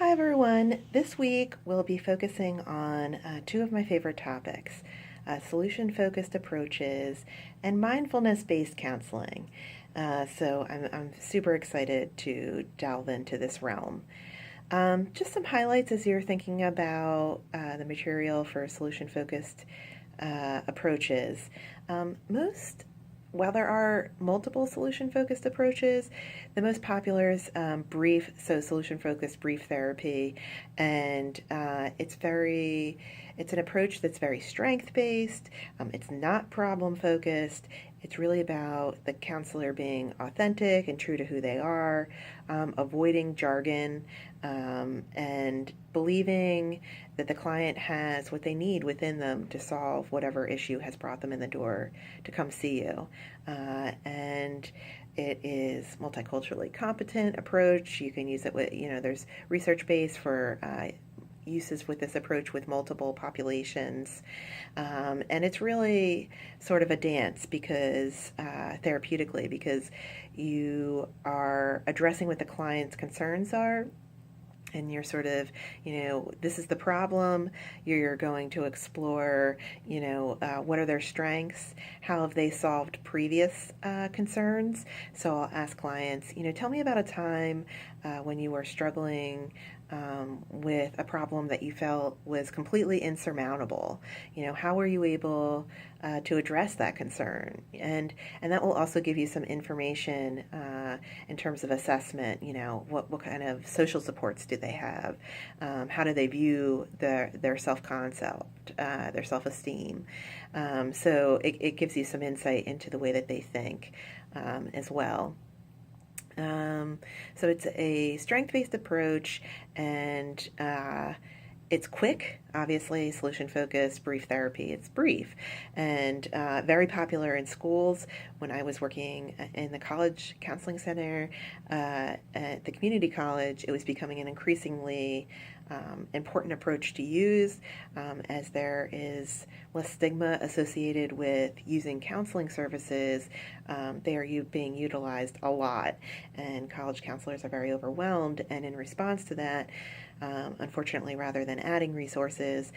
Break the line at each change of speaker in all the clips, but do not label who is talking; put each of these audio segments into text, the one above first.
Hi everyone. This week we'll be focusing on two of my favorite topics, solution-focused approaches and mindfulness-based counseling. So I'm super excited to delve into this realm. Just some highlights as you're thinking about the material for solution-focused approaches. While there are multiple solution-focused approaches, the most popular is solution-focused brief therapy, and it's an approach that's very strength-based. It's not problem-focused. It's really about the counselor being authentic and true to who they are, avoiding jargon, and believing that the client has what they need within them to solve whatever issue has brought them in the door to come see you. And it is multiculturally competent approach. You can use it with, there's research base for uses with this approach with multiple populations. And it's really sort of a dance because therapeutically, because you are addressing what the client's concerns are, and you're sort of, this is the problem. You're going to explore, what are their strengths? How have they solved previous concerns? So I'll ask clients, tell me about a time when you were struggling with a problem that you felt was completely insurmountable. How were you able to address that concern? And that will also give you some information in terms of assessment. What kind of social supports do they have? How do they view their self-concept, their self-esteem? So it gives you some insight into the way that they think as well. So it's a strength-based approach, and it's quick, obviously, solution-focused, brief therapy. It's brief and very popular in schools. When I was working in the college counseling center at the community college, it was becoming an increasingly important approach to use as there is less stigma associated with using counseling services. They are being utilized a lot, and college counselors are very overwhelmed, and in response to that, unfortunately, rather than adding resources,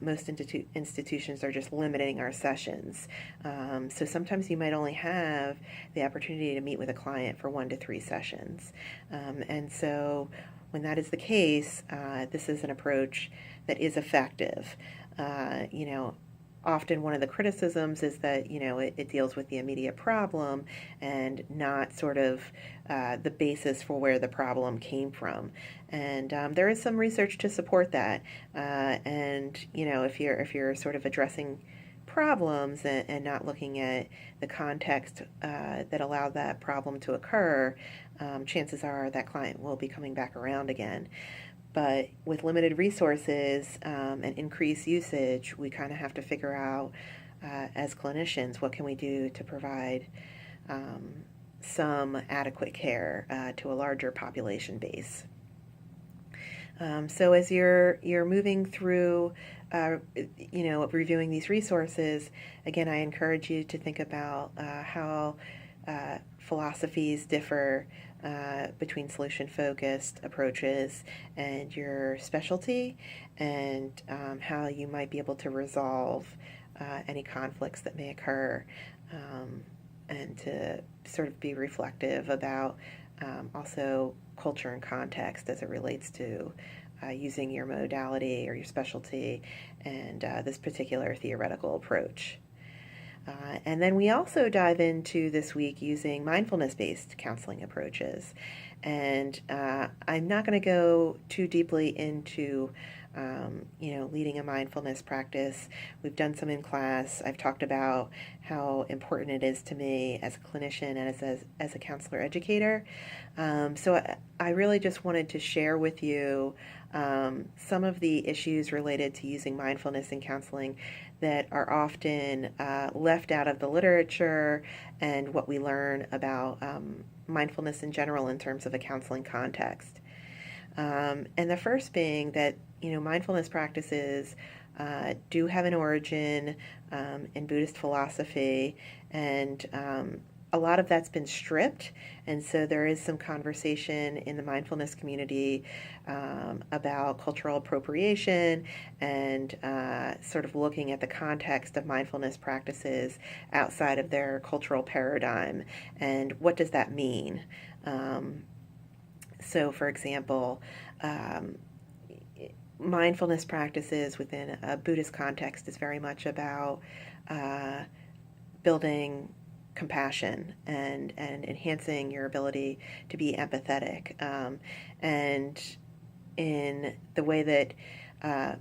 most institutions are just limiting our sessions. So sometimes you might only have the opportunity to meet with a client for 1 to 3 sessions. And so when that is the case, this is an approach that is effective. Often one of the criticisms is that, it deals with the immediate problem and not sort of the basis for where the problem came from. And there is some research to support that. If you're sort of addressing problems and not looking at the context that allowed that problem to occur, chances are that client will be coming back around again. But with limited resources and increased usage, we kind of have to figure out as clinicians, what can we do to provide some adequate care to a larger population base. So as you're moving through, reviewing these resources, again, I encourage you to think about how philosophies differ between solution-focused approaches and your specialty, and how you might be able to resolve any conflicts that may occur, and to sort of be reflective about also culture and context as it relates to using your modality or your specialty and this particular theoretical approach. And then we also dive into this week using mindfulness-based counseling approaches. And I'm not going to go too deeply into, leading a mindfulness practice. We've done some in class. I've talked about how important it is to me as a clinician and as a counselor educator. So I really just wanted to share with you some of the issues related to using mindfulness in counseling that are often left out of the literature and what we learn about mindfulness in general in terms of a counseling context. And the first being that, mindfulness practices do have an origin in Buddhist philosophy, and a lot of that's been stripped, and so there is some conversation in the mindfulness community about cultural appropriation and sort of looking at the context of mindfulness practices outside of their cultural paradigm, and what does that mean? Um, so, for example, um, mindfulness practices within a Buddhist context is very much about uh, building compassion and enhancing your ability to be empathetic. And in the way that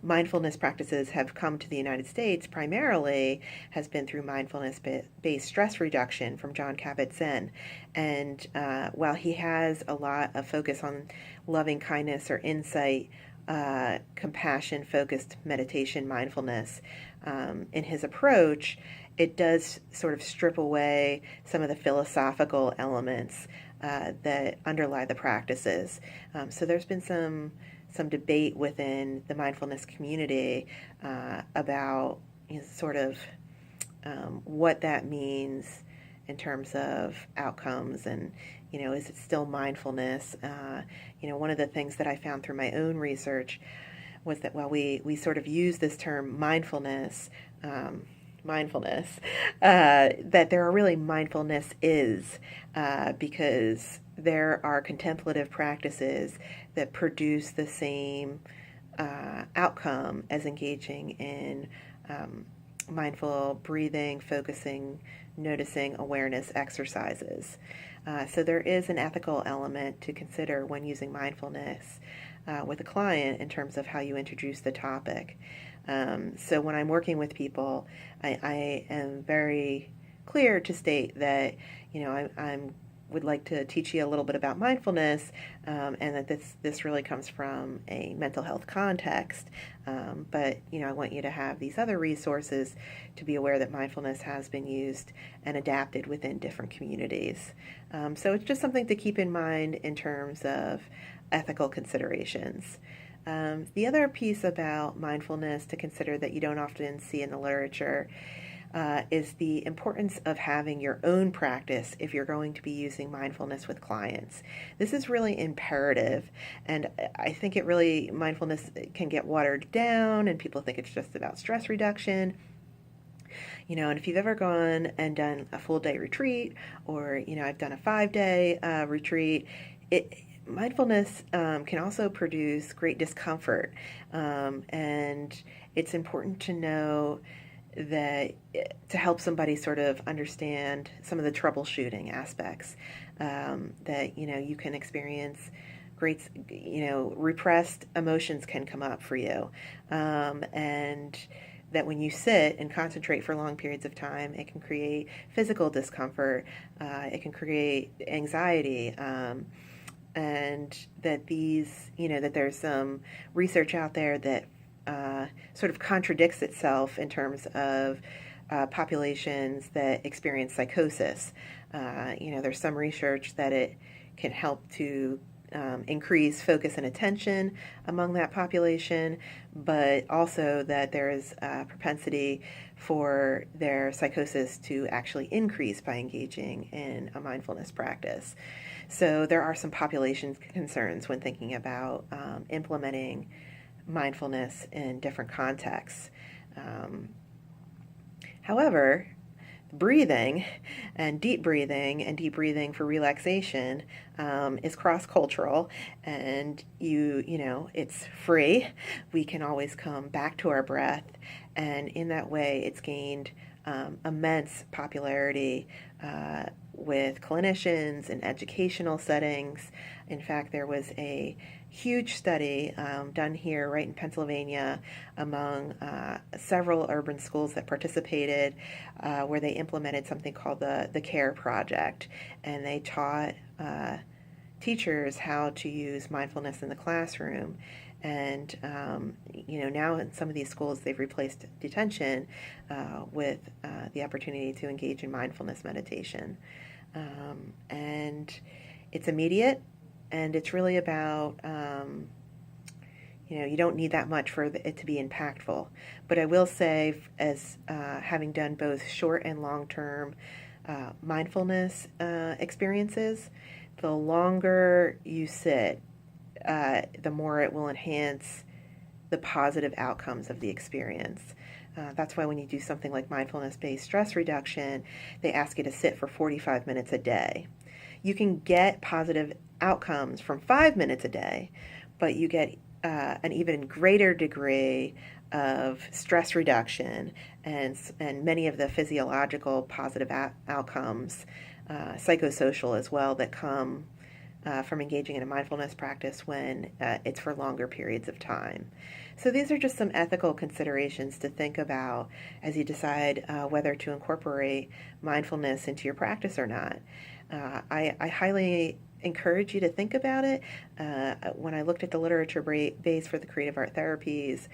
mindfulness practices have come to the United States primarily has been through mindfulness-based stress reduction from John Kabat-Zinn. And while he has a lot of focus on loving kindness or insight, compassion-focused meditation, mindfulness, in his approach, it does sort of strip away some of the philosophical elements that underlie the practices. So there's been some debate within the mindfulness community about sort of what that means in terms of outcomes, and is it still mindfulness? One of the things that I found through my own research was that while we sort of use this term mindfulness, that there are really mindfulness is, because there are contemplative practices that produce the same outcome as engaging in mindful breathing, focusing, noticing, awareness exercises. So there is an ethical element to consider when using mindfulness with a client in terms of how you introduce the topic. So when I'm working with people, I am very clear to state that, I'm would like to teach you a little bit about mindfulness, and that this really comes from a mental health context. But I want you to have these other resources to be aware that mindfulness has been used and adapted within different communities. So it's just something to keep in mind in terms of ethical considerations. The other piece about mindfulness to consider that you don't often see in the literature is the importance of having your own practice if you're going to be using mindfulness with clients. This is really imperative, and I think mindfulness can get watered down, and people think it's just about stress reduction. And if you've ever gone and done a full day retreat, or, I've done a 5-day retreat, mindfulness can also produce great discomfort. And it's important to know that to help somebody sort of understand some of the troubleshooting aspects, that, you can experience great, repressed emotions can come up for you. And that when you sit and concentrate for long periods of time, it can create physical discomfort, it can create anxiety, and that that there's some research out there that sort of contradicts itself in terms of populations that experience psychosis. There's some research that it can help to increase focus and attention among that population, but also that there is a propensity for their psychosis to actually increase by engaging in a mindfulness practice. So there are some population concerns when thinking about implementing mindfulness in different contexts. However, breathing and deep breathing for relaxation is cross-cultural, and it's free. We can always come back to our breath, and in that way it's gained immense popularity with clinicians in educational settings. In fact, there was a huge study done here right in Pennsylvania among several urban schools that participated, where they implemented something called the CARE project, and they taught teachers how to use mindfulness in the classroom. And now in some of these schools they've replaced detention with the opportunity to engage in mindfulness meditation, and it's immediate. And it's really about, you don't need that much for it to be impactful. But I will say, as having done both short and long-term mindfulness experiences, the longer you sit, the more it will enhance the positive outcomes of the experience. That's why when you do something like mindfulness-based stress reduction, they ask you to sit for 45 minutes a day. You can get positive outcomes from 5 minutes a day, but you get an even greater degree of stress reduction and many of the physiological positive outcomes, psychosocial as well, that come from engaging in a mindfulness practice when it's for longer periods of time. So these are just some ethical considerations to think about as you decide whether to incorporate mindfulness into your practice or not. I highly encourage you to think about it. When I looked at the literature base for the creative art therapies,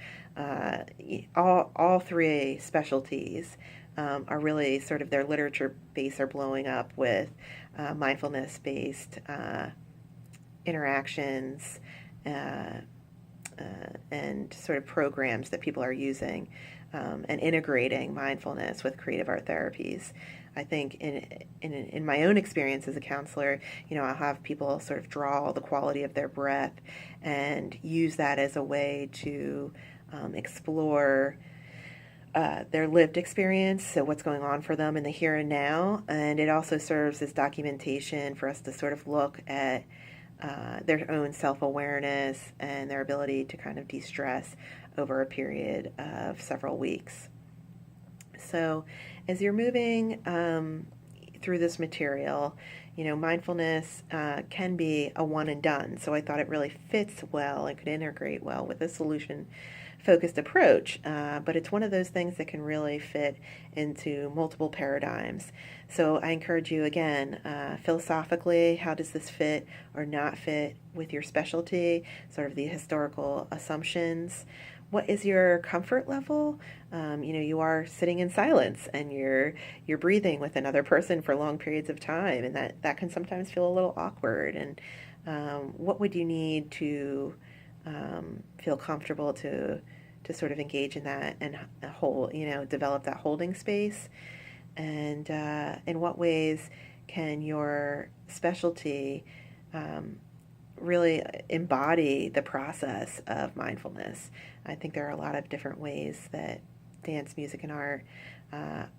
all three specialties are really sort of, their literature base are blowing up with mindfulness-based interactions and sort of programs that people are using and integrating mindfulness with creative art therapies. I think in my own experience as a counselor, I'll have people sort of draw the quality of their breath and use that as a way to explore their lived experience, so what's going on for them in the here and now. And it also serves as documentation for us to sort of look at their own self-awareness and their ability to kind of de-stress over a period of several weeks. So as you're moving through this material, mindfulness can be a one and done. So I thought it really fits well and could integrate well with a solution-focused approach. But it's one of those things that can really fit into multiple paradigms. So I encourage you, again, philosophically, how does this fit or not fit with your specialty, sort of the historical assumptions? What is your comfort level? You are sitting in silence and you're breathing with another person for long periods of time, and that can sometimes feel a little awkward. And what would you need to feel comfortable to sort of engage in that and develop that holding space? And in what ways can your specialty really embody the process of mindfulness? I think there are a lot of different ways that dance, music, and art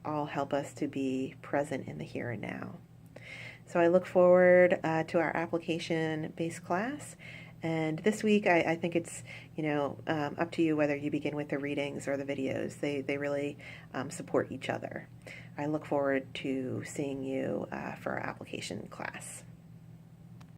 all help us to be present in the here and now. So I look forward to our application-based class. And this week, I think it's up to you whether you begin with the readings or the videos. They really support each other. I look forward to seeing you for our application class.